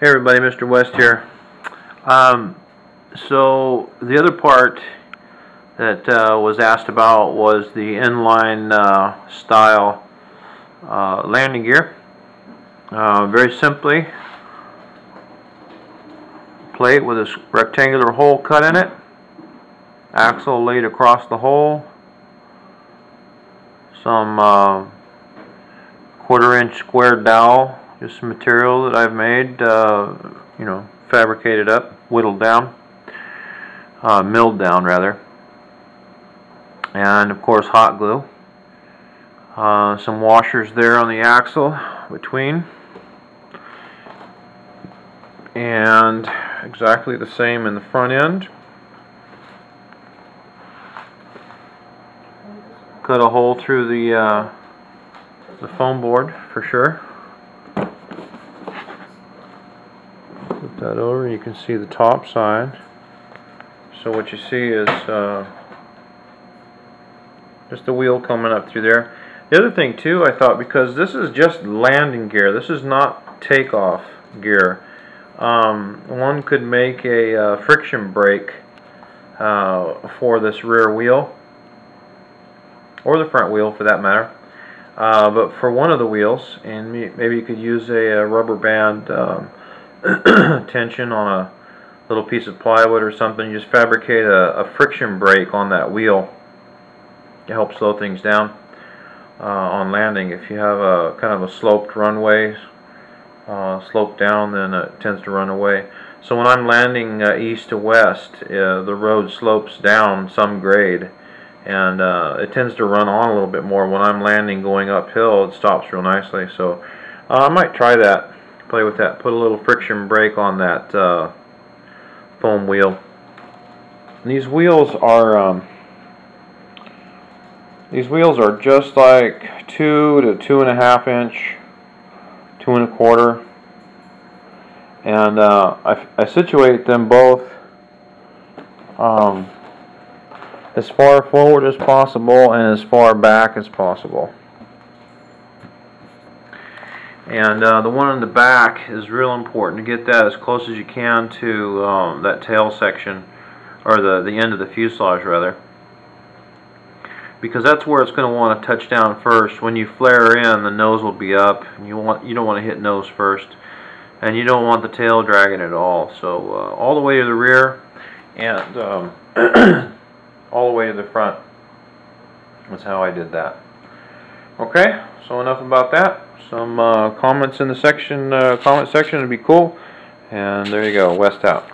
Hey everybody, Mr. West here. So the other part that was asked about was the inline style landing gear. Very simply, plate with a rectangular hole cut in it, axle laid across the hole, some 1/4 inch square dowel, just some material that I've made, fabricated up, whittled down, milled down rather, and of course hot glue. Some washers there on the axle between, and exactly the same in the front end. Cut a hole through the foam board for sure. Flip that over, you can see the top side. So what you see is just the wheel coming up through there. The other thing too, I thought, because this is just landing gear, this is not takeoff gear, one could make a friction brake for this rear wheel, or the front wheel for that matter. But for one of the wheels, and maybe you could use a rubber band tension on a little piece of plywood or something. You just fabricate a friction brake on that wheel to help slow things down on landing. If you have a kind of a sloped runway, sloped down, then it tends to run away. So when I'm landing east to west, the road slopes down some grade, and it tends to run on a little bit more. When I'm landing going uphill, it stops real nicely. So I might try that, play with that, put a little friction brake on that foam wheel. And these wheels are just like 2 to 2.5 inch, 2 1/4, and I situate them both as far forward as possible and as far back as possible. And the one in the back is real important to get that as close as you can to that tail section, or the end of the fuselage rather, because that's where it's going to want to touch down first. When you flare in, the nose will be up, and you don't want to hit nose first, and you don't want the tail dragging at all. So all the way to the rear and all the way to the front. That's how I did that. Okay, so enough about that. Some comments in the comment section would be cool. And there you go, West out.